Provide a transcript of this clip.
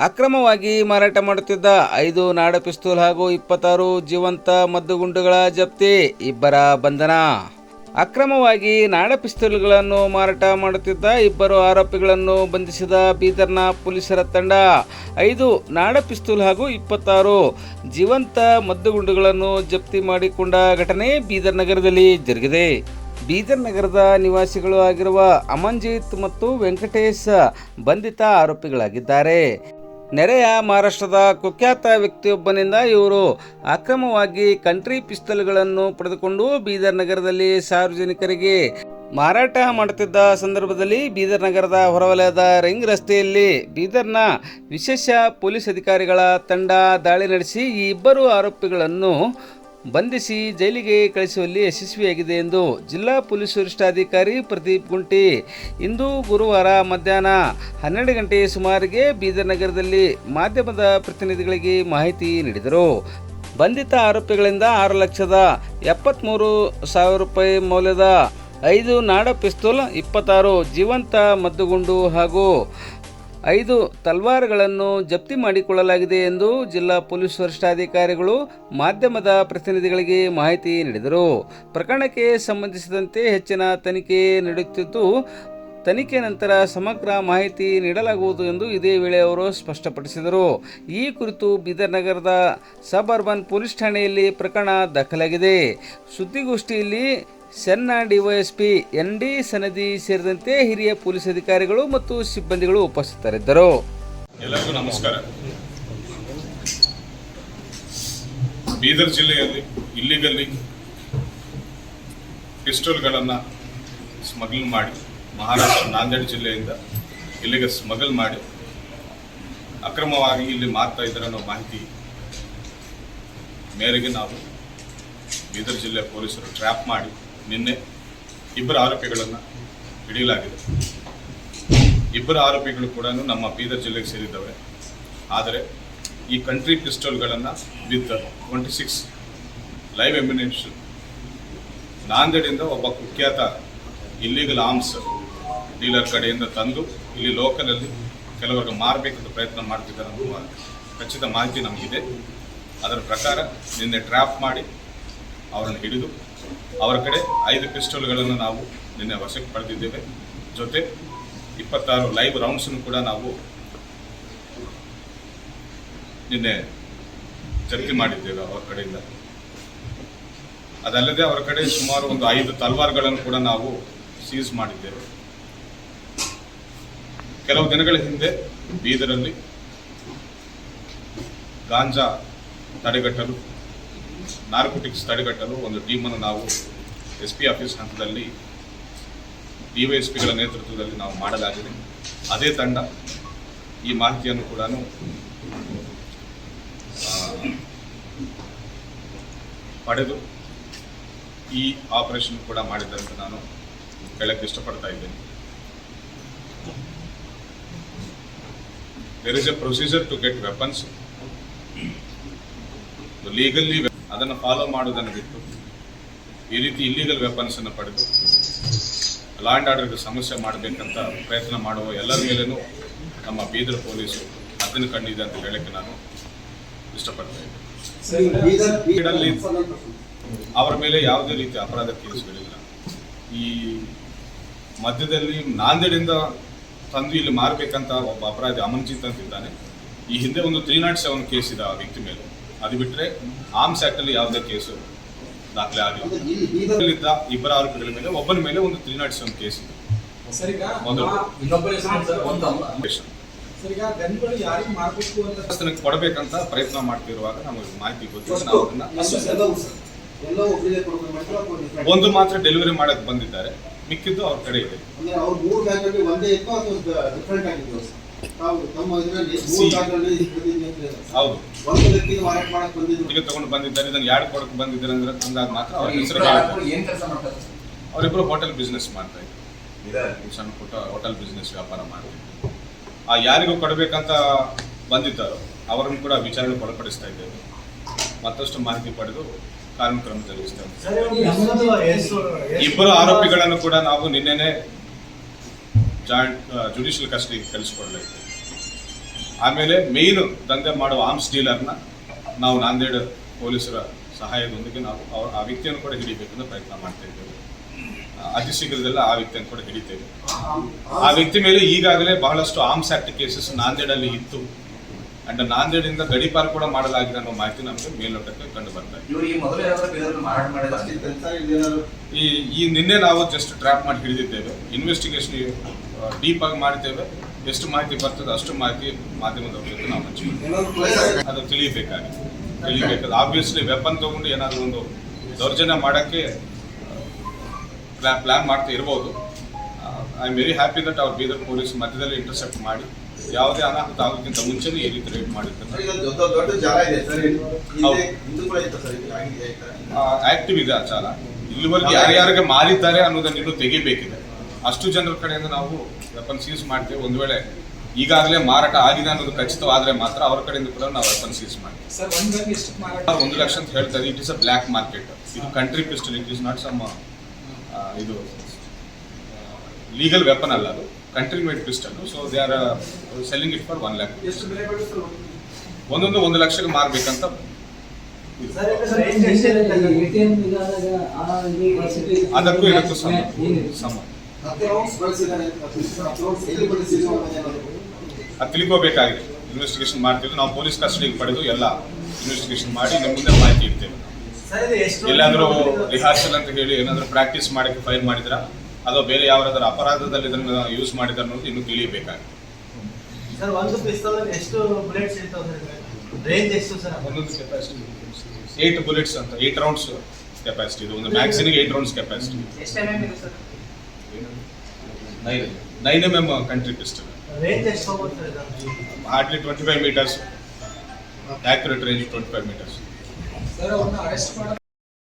ಅಕ್ರಮವಾಗಿ ಮಾರಾಟ ಮಾಡುತ್ತಿದ್ದ 5 ನಾಡ ಪಿಸ್ತೂಲ್ ಹಾಗೂ 26 ಜೀವಂತ ಮದ್ದುಗುಂಡುಗಳ ಜಪ್ತಿ, 2 ಬಂಧನ. ಅಕ್ರಮವಾಗಿ ನಾಡ ಪಿಸ್ತೂಲ್ಗಳನ್ನು ಮಾರಾಟ ಮಾಡುತ್ತಿದ್ದ 2 ಆರೋಪಿಗಳನ್ನು ಬಂಧಿಸಿದ ಬೀದರ್ನ ಪೊಲೀಸರ ತಂಡ 5 ನಾಡ ಪಿಸ್ತೂಲ್ ಹಾಗೂ 26 ಜೀವಂತ ಮದ್ದುಗುಂಡುಗಳನ್ನು ಜಪ್ತಿ ಮಾಡಿಕೊಂಡ ಘಟನೆ ಬೀದರ್ ನಗರದಲ್ಲಿ ಜರುಗಿದೆ. ಬೀದರ್ ನಗರದ ನಿವಾಸಿಗಳು ಆಗಿರುವ ಅಮನ್ಜಿತ್ ಮತ್ತು ವೆಂಕಟೇಶ್ ಬಂಧಿತ ಆರೋಪಿಗಳಾಗಿದ್ದಾರೆ. ನೆರೆಯ ಮಹಾರಾಷ್ಟ್ರದ ಕುಖ್ಯಾತ ವ್ಯಕ್ತಿಯೊಬ್ಬನಿಂದ ಇವರು ಅಕ್ರಮವಾಗಿ ಕಂಟ್ರಿ ಪಿಸ್ತೂಲ್ಗಳನ್ನು ಪಡೆದುಕೊಂಡು ಬೀದರ್ ನಗರದಲ್ಲಿ ಸಾರ್ವಜನಿಕರಿಗೆ ಮಾರಾಟ ಮಾಡುತ್ತಿದ್ದ ಸಂದರ್ಭದಲ್ಲಿ ಬೀದರ್ ನಗರದ ಹೊರವಲಯದ ರಿಂಗ್ ರಸ್ತೆಯಲ್ಲಿ ಬೀದರ್ನ ವಿಶೇಷ ಪೊಲೀಸ್ ಅಧಿಕಾರಿಗಳ ತಂಡ ದಾಳಿ ನಡೆಸಿ ಈ 2 ಆರೋಪಿಗಳನ್ನು ಬಂಧಿಸಿ ಜೈಲಿಗೆ ಕಳಿಸುವಲ್ಲಿ ಯಶಸ್ವಿಯಾಗಿದೆ ಎಂದು ಜಿಲ್ಲಾ ಪೊಲೀಸ್ ವರಿಷ್ಠಾಧಿಕಾರಿ ಪ್ರದೀಪ್ ಗುಂಟಿ ಇಂದು ಗುರುವಾರ ಮಧ್ಯಾಹ್ನ 12 ಗಂಟೆ ಸುಮಾರಿಗೆ ಬೀದರ್ ನಗರದಲ್ಲಿ ಮಾಧ್ಯಮದ ಪ್ರತಿನಿಧಿಗಳಿಗೆ ಮಾಹಿತಿ ನೀಡಿದರು. ಬಂಧಿತ ಆರೋಪಿಗಳಿಂದ 6,73,000 ರೂಪಾಯಿ ಮೌಲ್ಯದ 5 ನಾಡ ಪಿಸ್ತೂಲ್, 26 ಜೀವಂತ ಮದ್ದುಗುಂಡು ಹಾಗೂ 5 ತಲ್ವಾರ್ಗಳನ್ನು ಜಪ್ತಿ ಮಾಡಿಕೊಳ್ಳಲಾಗಿದೆ ಎಂದು ಜಿಲ್ಲಾ ಪೊಲೀಸ್ ವರಿಷ್ಠಾಧಿಕಾರಿಗಳು ಮಾಧ್ಯಮದ ಪ್ರತಿನಿಧಿಗಳಿಗೆ ಮಾಹಿತಿ ನೀಡಿದರು. ಪ್ರಕರಣಕ್ಕೆ ಸಂಬಂಧಿಸಿದಂತೆ ಹೆಚ್ಚಿನ ತನಿಖೆ ನಡೆಯುತ್ತಿದ್ದು, ತನಿಖೆ ನಂತರ ಸಮಗ್ರ ಮಾಹಿತಿ ನೀಡಲಾಗುವುದು ಎಂದು ಇದೇ ವೇಳೆ ಅವರು ಸ್ಪಷ್ಟಪಡಿಸಿದರು. ಈ ಕುರಿತು ಬೀದರ್ ನಗರದ ಸಬ್ ಅರ್ಬನ್ ಪೊಲೀಸ್ ಠಾಣೆಯಲ್ಲಿ ಪ್ರಕರಣ ದಾಖಲಾಗಿದೆ. ಸುದ್ದಿಗೋಷ್ಠಿಯಲ್ಲಿ ಸೆನ್ನ ಡಿವೈಎಸ್ಪಿ ND ಸನದಿ ಸೇರಿದಂತೆ ಹಿರಿಯ ಪೊಲೀಸ್ ಅಧಿಕಾರಿಗಳು ಮತ್ತು ಸಿಬ್ಬಂದಿಗಳು ಉಪಸ್ಥಿತರಿದ್ದರು. ಎಲ್ಲರಿಗೂ ನಮಸ್ಕಾರ. ಬೀದರ್ ಜಿಲ್ಲೆಯಲ್ಲಿ ಇಲ್ಲಿಗಲ್ಲಿ ಪಿಸ್ಟೋಲ್ಗಳನ್ನು ಸ್ಮಗ್ಲ್ ಮಾಡಿ ಮಹಾರಾಷ್ಟ್ರ ನಾಂದೇಡ್ ಜಿಲ್ಲೆಯಿಂದ ಇಲ್ಲಿಗೆ ಸ್ಮಗಲ್ ಮಾಡಿ ಅಕ್ರಮವಾಗಿ ಇಲ್ಲಿ ಮಾರ್ತಾ ಇದ್ದಾರೆ ಅನ್ನೋ ಮಾಹಿತಿ ಮೇರೆಗೆ ನಾವು ಬೀದರ್ ಜಿಲ್ಲೆ ಪೊಲೀಸರು ಟ್ರ್ಯಾಪ್ ಮಾಡಿ ನಿನ್ನೆ 2 ಆರೋಪಿಗಳನ್ನು ಹಿಡಿಯಲಾಗಿದೆ. 2 ಆರೋಪಿಗಳು ಕೂಡ ನಮ್ಮ ಬೀದರ್ ಜಿಲ್ಲೆಗೆ ಸೇರಿದ್ದವೆ. ಆದರೆ ಈ ಕಂಟ್ರಿ ಪಿಸ್ಟೋಲ್ಗಳನ್ನು ವಿತ್ 26 ಲೈವ್ ಎಮ್ಯುನೇಷನ್ ನಾಂದೇಡಿಂದ ಒಬ್ಬ ಕುಖ್ಯಾತ ಇಲ್ಲಿಗಲ್ ಆರ್ಮ್ಸ್ ಡೀಲರ್ ಕಡೆಯಿಂದ ತಂದು ಇಲ್ಲಿ ಲೋಕಲಲ್ಲಿ ಕೆಲವರಿಗೆ ಮಾರಬೇಕಂತ ಪ್ರಯತ್ನ ಮಾಡ್ತಿದ್ದಾರೆ ಅನ್ನುವ ಖಚಿತ ಮಾಹಿತಿ ನಮಗಿದೆ. ಅದರ ಪ್ರಕಾರ ನಿನ್ನೆ ಟ್ರ್ಯಾಪ್ ಮಾಡಿ ಅವರನ್ನು ಹಿಡಿದು ಅವರ ಕಡೆ 5 ಪಿಸ್ಟೋಲ್ಗಳನ್ನು ನಾವು ನಿನ್ನೆ ವಶಕ್ಕೆ ಪಡೆದಿದ್ದೇವೆ. ಜೊತೆ 26 ಲೈವ್ ರೌಂಡ್ಸನ್ನು ಕೂಡ ನಾವು ನಿನ್ನೆ ಜಪ್ತಿ ಮಾಡಿದ್ದೇವೆ ಅವರ ಕಡೆಯಿಂದ. ಅದಲ್ಲದೆ ಅವರ ಕಡೆ ಸುಮಾರು ಒಂದು 5 ತಲ್ವಾರ್ಗಳನ್ನು ಕೂಡ ನಾವು ಸೀಸ್ ಮಾಡಿದ್ದೇವೆ. ಕೆಲವು ದಿನಗಳ ಹಿಂದೆ ಬೀದರಲ್ಲಿ ಗಾಂಜಾ ತಡೆಗಟ್ಟಲು, ನಾರ್ಕೋಟಿಕ್ಸ್ ತಡೆಗಟ್ಟಲು ಒಂದು ಟೀಮನ್ನು ನಾವು SP ಆಫೀಸ್ ಹಂತದಲ್ಲಿ DYSPಗಳ ನೇತೃತ್ವದಲ್ಲಿ ನಾವು ಮಾಡಲಾಗಿದೆ. ಅದೇ ತಂಡ ಈ ಮಾಹಿತಿಯನ್ನು ಕೂಡ ಪಡೆದು ಈ ಆಪರೇಷನ್ ಕೂಡ ಮಾಡಿದ್ದಾರೆ ಅಂತ ನಾನು ಹೇಳಕ್ಕೆ ಇಷ್ಟಪಡ್ತಾ ಇದ್ದೇನೆ. There is a procedure to get weapons. Legally ಅದನ್ನು ಫಾಲೋ ಮಾಡೋದನ್ನು ಬಿಟ್ಟು ಈ ರೀತಿ ಇಲ್ಲಿಗಲ್ ವೆಪನ್ಸನ್ನು ಪಡೆದು ಲಾ ಆ್ಯಂಡ್ ಆರ್ಡರ್ಗೆ ಸಮಸ್ಯೆ ಮಾಡಬೇಕಂತ ಪ್ರಯತ್ನ ಮಾಡುವ ಎಲ್ಲರ ಮೇಲೇನೂ ನಮ್ಮ ಬೀದರ್ ಪೊಲೀಸರು ಅದನ್ನು ಕಂಡಿದೆ ಅಂತ ಹೇಳಕ್ಕೆ ನಾನು ಇಷ್ಟಪಡ್ತಾ ಇದ್ದೇನೆ. ಅವರ ಮೇಲೆ ಯಾವುದೇ ರೀತಿ ಅಪರಾಧ ಕೇಸುಗಳಿಲ್ಲ. ಈ ಮಧ್ಯದಲ್ಲಿ ನಾಂದೇಡಿಂದ ತಂದು ಇಲ್ಲಿ ಮಾರಬೇಕಂತ ಒಬ್ಬ ಅಪರಾಧಿ ಅಮನ್ಜಿತ್ ಅಂತಿದ್ದಾನೆ. ಈ ಹಿಂದೆ ಒಂದು 307 ಕೇಸ್ ಇದೆ ಆ ವ್ಯಕ್ತಿ ಮೇಲೆ. ಅದು ಬಿಟ್ಟರೆ ಆರ್ಮ್ಸ್ ಆ್ಯಕ್ಟಲ್ಲಿ ಯಾವುದೇ ಕೇಸು ದಾಖಲೆ ಆಗಿಲ್ಲ. 2 ಆರೋಪಿಗಳ ಮೇಲೆ ಒಬ್ಬನ ಮೇಲೆ ಒಂದು 307 ಕೇಸ್ ಇದೆ. ಕೊಡಬೇಕಂತ ಪ್ರಯತ್ನ ಮಾಡ್ತಿರುವಾಗ ನಮಗೆ ಮಾಹಿತಿ ಗೊತ್ತಿದೆ. ನಾವು ಒಂದು ಮಾತ್ರ ಡೆಲಿವರಿ ಮಾಡಕ್ಕೆ ಬಂದಿದ್ದಾರೆ, ಮಿಕ್ಕಿದ್ದು ಅವ್ರ ಕಡೆ ಇದೆ. ಹೌದು, ಈಗ ತಗೊಂಡು ಬಂದಿದ್ದಾರೆ. ಇದನ್ನು ಯಾರು ಕೊಡಕ್ಕೆ ಬಂದಿದ್ದಾರೆ ಅಂದ್ರೆ ಅಂದಾಗ ಮಾತ್ರ ಅವ್ರ ಹೆಸರು. ಅವರಿಬ್ಬರು ಹೋಟೆಲ್ ಬಿಸ್ನೆಸ್ ಮಾಡ್ತಾ ಇದ್ದಾರೆ, ಸಣ್ಣ ಪುಟ್ಟ ಹೋಟೆಲ್ ಬಿಸ್ನೆಸ್ ವ್ಯಾಪಾರ ಮಾಡ್ತಿದ್ದಾರೆ. ಆ ಯಾರಿಗೂ ಕೊಡಬೇಕಂತ ಬಂದಿದ್ದಾರೋ ಅವರನ್ನು ಕೂಡ ವಿಚಾರಣೆ ಒಳಪಡಿಸ್ತಾ ಇದ್ದೇವೆ. ಮತ್ತಷ್ಟು ಮಾಹಿತಿ ಪಡೆದು ಕಾನೂನು ಕ್ರಮ ಜರುಗಿಸ್ತೇವೆ. 2 ಆರೋಪಿಗಳನ್ನು ಕೂಡ ನಾವು ನಿನ್ನೆನೆ ಜುಡಿಷಿಯಲ್ ಕಸ್ಟಡಿಗೆ ಕಳಿಸಿಕೊಡಲಾಗಿದೆ. ಆಮೇಲೆ ಮೇಯ್ನ್ ದಂಧೆ ಮಾಡುವ ಆರ್ಮ್ಸ್ ಡೀಲರ್ನ ನಾವು ನಾಂದೇಡ್ ಪೊಲೀಸರ ಸಹಾಯದೊಂದಿಗೆ ನಾವು ಆ ವ್ಯಕ್ತಿಯನ್ನು ಕೂಡ ಹಿಡಿಬೇಕಂತ ಪ್ರಯತ್ನ ಮಾಡ್ತಾ ಇದ್ದೇವೆ. ಅತಿ ಶೀಘ್ರದಲ್ಲ ಆ ವ್ಯಕ್ತಿಯನ್ನು ಕೂಡ ಹಿಡಿತೇವೆ. ಆ ವ್ಯಕ್ತಿ ಮೇಲೆ ಈಗಾಗಲೇ ಬಹಳಷ್ಟು ಆರ್ಮ್ಸ್ ಆಕ್ಟ್ ಕೇಸಸ್ ನಾಂದೇಡಲ್ಲಿ ಇತ್ತು ಅಂಡ್ ನಾಂದೇಡಿಂದ ಗಡೀಪಾರು ಕೂಡ ಮಾಡಲಾಗಿದೆ ಅನ್ನೋ ಮಾಹಿತಿ ನಮಗೆ ಮೇಲ್ನೋಟಕ್ಕೆ ಕಂಡು ಬರ್ತಾ ಇದೆ. ಈ ನಿನ್ನೆ ನಾವು ಜಸ್ಟ್ ಟ್ರ್ಯಾಪ್ ಮಾಡಿ ಹಿಡಿದಿದ್ದೇವೆ. ಇನ್ವೆಸ್ಟಿಗೇಷನ್ ಡೀಪ್ ಆಗಿ ಮಾಡ್ತೇವೆ. ಎಷ್ಟು ಮಾಹಿತಿ ಬರ್ತದೆ ಅಷ್ಟು ಮಾಹಿತಿ ಮಾಧ್ಯಮದ ಜೊತೆ ನಾವು ಹಂಚ್ತೀವಿ. ಅದು ತಿಳಿಬೇಕಾಗಿದೆ. ಆಬ್ವಿಯಸ್ಲಿ ವೆಪನ್ ತಗೊಂಡು ಏನಾದರೂ ಒಂದು ದೌರ್ಜನ್ಯ ಮಾಡೋಕ್ಕೆ ಪ್ಲಾನ್ ಮಾಡ್ತಾ ಇರ್ಬೋದು. I am very happy that ಅವ್ರ ಬೀದರ್ ಪೊಲೀಸ್ ಮಧ್ಯದಲ್ಲಿ ಇಂಟರ್ಸೆಪ್ಟ್ ಮಾಡಿ ಯಾವುದೇ ಅನಾಹುತ ಆಗೋಕ್ಕಿಂತ ಮುಂಚೆನೇ ಈ ರೀತಿ ರೇಟ್ ಮಾಡಿದ್ದಾರೆ. ಆಕ್ಟಿವ್ ಇದೆ ಆ ಚಾಲ. ಇಲ್ಲಿವರೆಗೆ ಯಾರ್ಯಾರಿಗೆ ಮಾರಿದ್ದಾರೆ ಅನ್ನೋದನ್ನ ಇನ್ನೂ ತೆಗಿಬೇಕಿದೆ. ಅಷ್ಟು ಜನರ ಕಡೆಯಿಂದ ನಾವು ವೆಪನ್ ಸೀಸ್ ಮಾಡ್ತೇವೆ. ಒಂದು ವೇಳೆ ಈಗಾಗಲೇ ಮಾರಾಟ ಆಗಿದೆ ಅನ್ನೋದು ಖಚಿತವಾದ್ರೆ ಮಾತ್ರ ಅವರ ಕಡೆಯಿಂದ ಕೂಡ ನಾವು ವೆಪನ್ ಸೀಸ್ ಮಾಡ್ತೀವಿ. 1 ಲಕ್ಷ ಅಂತ ಹೇಳ್ತಾರೆ. It is a black market. ಇದು country pistol. It is not some ಇದು ಲೀಗಲ್ ವೆಪನ್ ಅಲ್ಲ, ಅದು country made pistol. So they are selling it for 1 lakh. ಒಂದೊಂದು 1 ಲಕ್ಷಕ್ಕೆ ಮಾರ್ಬೇಕಂತ. ಅದಕ್ಕೂ ಇದಕ್ಕೂ ಸಮ ಅದು ತಿಳ್ಕೋಬೇಕಾಗಿದೆ. ಇನ್ವೆಸ್ಟಿಗೇಷನ್ ಮಾಡ್ತೀವಿ ನಾವು. ಪೊಲೀಸ್ ಕಸ್ಟಡಿಗೆ ಪಡೆದು ಎಲ್ಲ ಇನ್ವೆಸ್ಟಿಗೇಷನ್ ಮಾಡಿ ನಿಮ್ಮ ಮುಂದೆ ಮಾಹಿತಿ ಇಡ್ತೇವೆ. ಎಲ್ಲಾದರೂ ರಿಹಾರ್ಸಲ್ ಅಂತ ಹೇಳಿ ಏನಾದರೂ ಪ್ರಾಕ್ಟೀಸ್ ಮಾಡೋಕ್ಕೆ ಫೈಲ್ ಮಾಡಿದ್ರ ಅಥವಾ ಬೇರೆ ಯಾವ್ದಾದ್ರು ಅಪರಾಧದಲ್ಲಿ ಇದನ್ನು ಯೂಸ್ ಮಾಡಿದ್ರೆ ಅನ್ನೋದು ಇನ್ನೂ ತಿಳಿಯಬೇಕಾಗಿದೆ. ಒಂದೊಂದು ಕೆಪಾಸಿಟಿ 8 ಬುಲೆಟ್ಸ್ ಅಂತ 8 ರೌಂಡ್ಸ್ ಕೆಪಾಸಿಟಿ ಇದೆ. ಒಂದು ಮ್ಯಾಗ್ಝಿನ್ಗೆ 8 rounds capacity. 9 mm country pistol. Hardly 25 meters. Accurate range 25 meters.